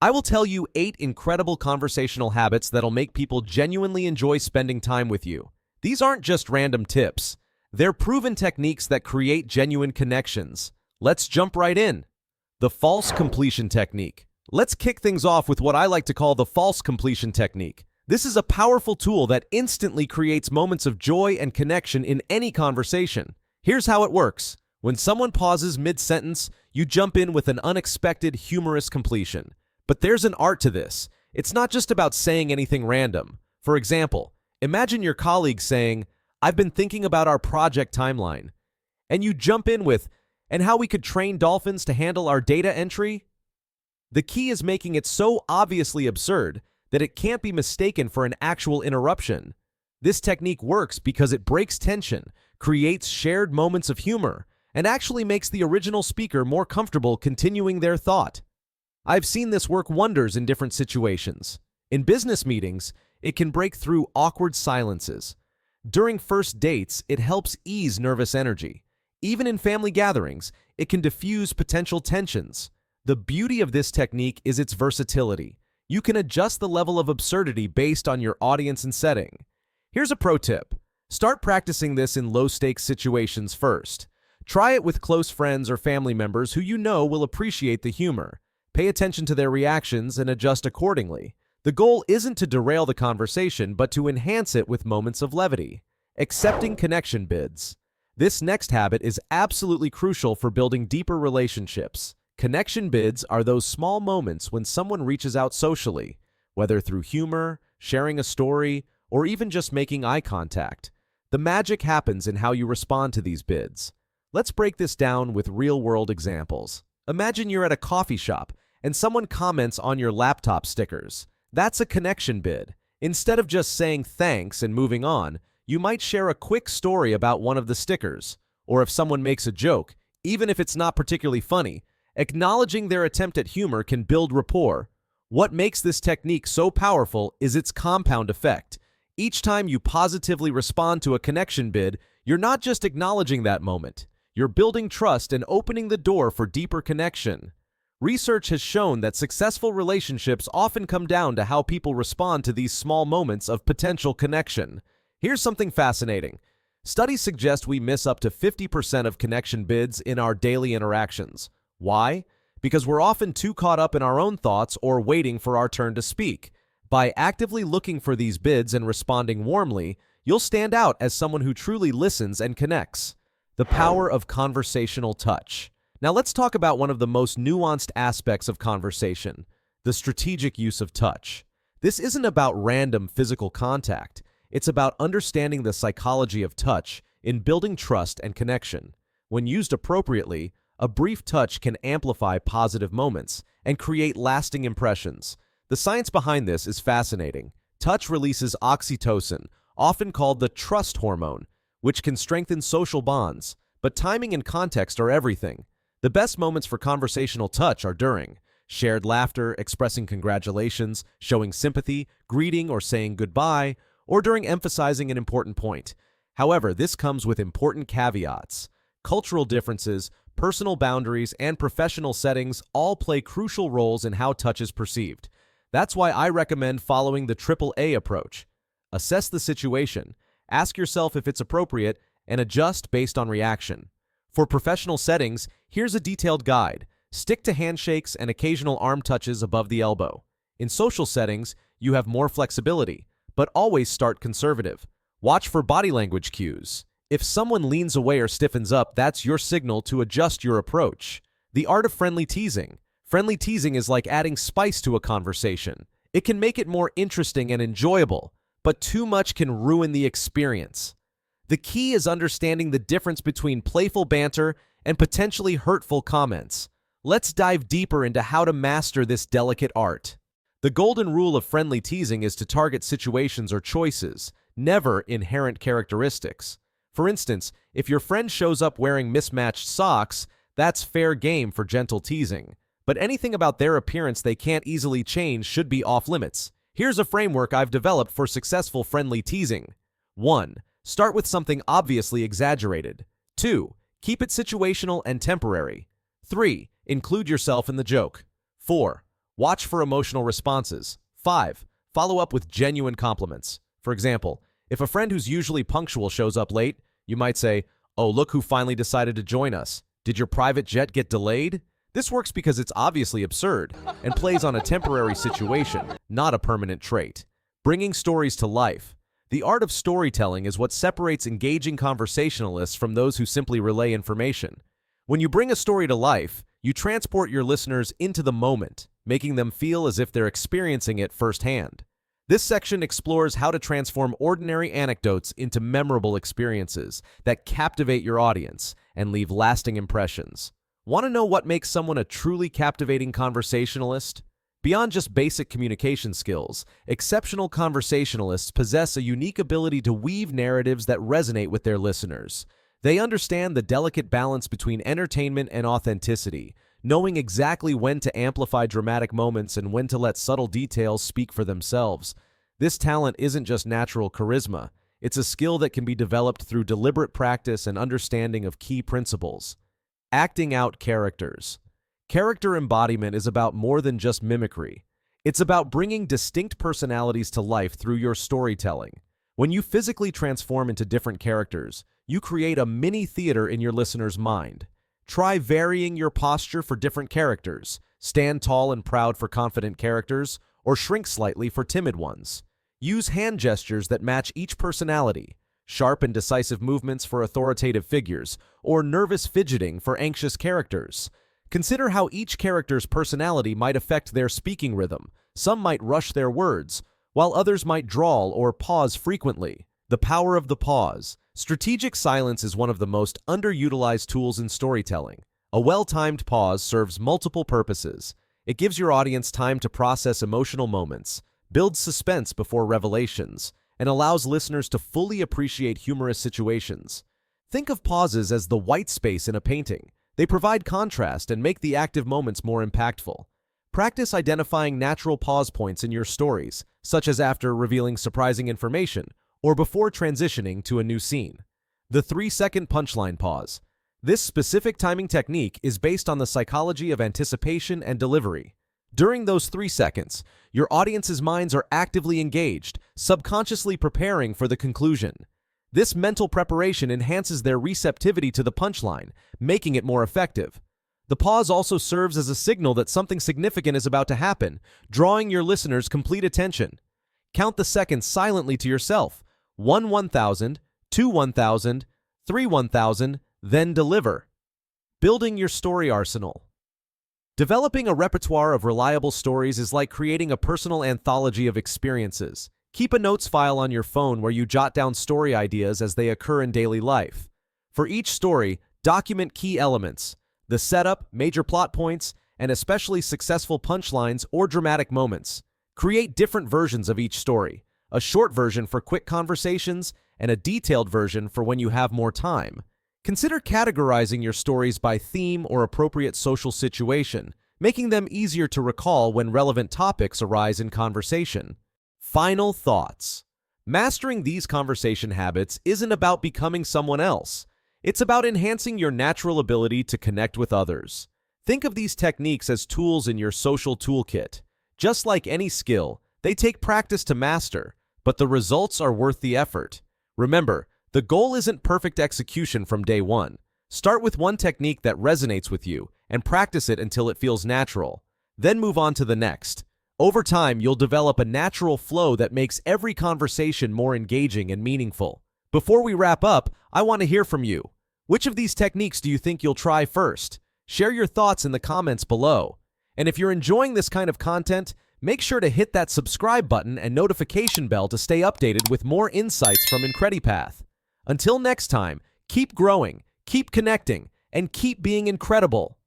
I will tell you 8 incredible conversational habits that'll make people genuinely enjoy spending time with you. These aren't just random tips. They're proven techniques that create genuine connections. Let's jump right in. The false completion technique. Let's kick things off with what I like to call the false completion technique. This is a powerful tool that instantly creates moments of joy and connection in any conversation. Here's how it works. When someone pauses mid-sentence, you jump in with an unexpected, humorous completion. But there's an art to this. It's not just about saying anything random. For example, imagine your colleague saying, "I've been thinking about our project timeline." And you jump in with, "And how we could train dolphins to handle our data entry?" The key is making it so obviously absurd that it can't be mistaken for an actual interruption. This technique works because it breaks tension, creates shared moments of humor, and actually makes the original speaker more comfortable continuing their thought. I've seen this work wonders in different situations. In business meetings, it can break through awkward silences. During first dates, it helps ease nervous energy. Even in family gatherings, it can diffuse potential tensions. The beauty of this technique is its versatility. You can adjust the level of absurdity based on your audience and setting. Here's a pro tip. Start practicing this in low-stakes situations first. Try it with close friends or family members who you know will appreciate the humor. Pay attention to their reactions and adjust accordingly. The goal isn't to derail the conversation, but to enhance it with moments of levity. Accepting connection bids. This next habit is absolutely crucial for building deeper relationships. Connection bids are those small moments when someone reaches out socially, whether through humor, sharing a story, or even just making eye contact. The magic happens in how you respond to these bids. Let's break this down with real-world examples. Imagine you're at a coffee shop and someone comments on your laptop stickers. That's a connection bid. Instead of just saying thanks and moving on, you might share a quick story about one of the stickers. Or if someone makes a joke, even if it's not particularly funny, acknowledging their attempt at humor can build rapport. What makes this technique so powerful is its compound effect. Each time you positively respond to a connection bid, you're not just acknowledging that moment. You're building trust and opening the door for deeper connection. Research has shown that successful relationships often come down to how people respond to these small moments of potential connection. Here's something fascinating. Studies suggest we miss up to 50% of connection bids in our daily interactions. Why? Because we're often too caught up in our own thoughts or waiting for our turn to speak. By actively looking for these bids and responding warmly, you'll stand out as someone who truly listens and connects. The power of conversational touch. Now let's talk about one of the most nuanced aspects of conversation, the strategic use of touch. This isn't about random physical contact. It's about understanding the psychology of touch in building trust and connection. When used appropriately, a brief touch can amplify positive moments and create lasting impressions. The science behind this is fascinating. Touch releases oxytocin, often called the trust hormone, which can strengthen social bonds. But timing and context are everything. The best moments for conversational touch are during shared laughter, expressing congratulations, showing sympathy, greeting or saying goodbye, or during emphasizing an important point. However, this comes with important caveats. Cultural differences, personal boundaries, and professional settings all play crucial roles in how touch is perceived. That's why I recommend following the AAA approach. Assess the situation, ask yourself if it's appropriate, and adjust based on reaction. For professional settings, here's a detailed guide. Stick to handshakes and occasional arm touches above the elbow. In social settings, you have more flexibility, but always start conservative. Watch for body language cues. If someone leans away or stiffens up, that's your signal to adjust your approach. The art of friendly teasing. Friendly teasing is like adding spice to a conversation. It can make it more interesting and enjoyable, but too much can ruin the experience. The key is understanding the difference between playful banter and potentially hurtful comments. Let's dive deeper into how to master this delicate art. The golden rule of friendly teasing is to target situations or choices, never inherent characteristics. For instance, if your friend shows up wearing mismatched socks, that's fair game for gentle teasing. But anything about their appearance they can't easily change should be off limits. Here's a framework I've developed for successful friendly teasing. 1. Start with something obviously exaggerated. 2. Keep it situational and temporary. 3. Include yourself in the joke. 4. Watch for emotional responses. 5. Follow up with genuine compliments. For example, if a friend who's usually punctual shows up late, you might say, "Oh, look who finally decided to join us. Did your private jet get delayed?" This works because it's obviously absurd and plays on a temporary situation, not a permanent trait. Bringing stories to life. The art of storytelling is what separates engaging conversationalists from those who simply relay information. When you bring a story to life, you transport your listeners into the moment, making them feel as if they're experiencing it firsthand. This section explores how to transform ordinary anecdotes into memorable experiences that captivate your audience and leave lasting impressions. Want to know what makes someone a truly captivating conversationalist? Beyond just basic communication skills, exceptional conversationalists possess a unique ability to weave narratives that resonate with their listeners. They understand the delicate balance between entertainment and authenticity, knowing exactly when to amplify dramatic moments and when to let subtle details speak for themselves. This talent isn't just natural charisma, it's a skill that can be developed through deliberate practice and understanding of key principles. Acting out characters. Character embodiment is about more than just mimicry. It's about bringing distinct personalities to life through your storytelling. When you physically transform into different characters, you create a mini theater in your listener's mind. Try varying your posture for different characters. Stand tall and proud for confident characters, or shrink slightly for timid ones. Use hand gestures that match each personality. Sharp and decisive movements for authoritative figures, or nervous fidgeting for anxious characters. Consider how each character's personality might affect their speaking rhythm. Some might rush their words, while others might drawl or pause frequently. The power of the pause. Strategic silence is one of the most underutilized tools in storytelling. A well-timed pause serves multiple purposes. It gives your audience time to process emotional moments, builds suspense before revelations, and allows listeners to fully appreciate humorous situations. Think of pauses as the white space in a painting. They provide contrast and make the active moments more impactful. Practice identifying natural pause points in your stories, such as after revealing surprising information or before transitioning to a new scene. The 3-second punchline pause. This specific timing technique is based on the psychology of anticipation and delivery. During those 3 seconds, your audience's minds are actively engaged, subconsciously preparing for the conclusion. This mental preparation enhances their receptivity to the punchline, making it more effective. The pause also serves as a signal that something significant is about to happen, drawing your listeners' complete attention. Count the seconds silently to yourself. 1 1,000, 2 1,000, 3 1,000, then deliver. Building your story arsenal. Developing a repertoire of reliable stories is like creating a personal anthology of experiences. Keep a notes file on your phone where you jot down story ideas as they occur in daily life. For each story, document key elements, the setup, major plot points, and especially successful punchlines or dramatic moments. Create different versions of each story, a short version for quick conversations and a detailed version for when you have more time. Consider categorizing your stories by theme or appropriate social situation, making them easier to recall when relevant topics arise in conversation. Final thoughts. Mastering these conversation habits isn't about becoming someone else. It's about enhancing your natural ability to connect with others. Think of these techniques as tools in your social toolkit. Just like any skill, they take practice to master, but the results are worth the effort. Remember, the goal isn't perfect execution from day one. Start with one technique that resonates with you and practice it until it feels natural. Then move on to the next. Over time, you'll develop a natural flow that makes every conversation more engaging and meaningful. Before we wrap up, I want to hear from you. Which of these techniques do you think you'll try first? Share your thoughts in the comments below. And if you're enjoying this kind of content, make sure to hit that subscribe button and notification bell to stay updated with more insights from IncrediPath. Until next time, keep growing, keep connecting, and keep being incredible.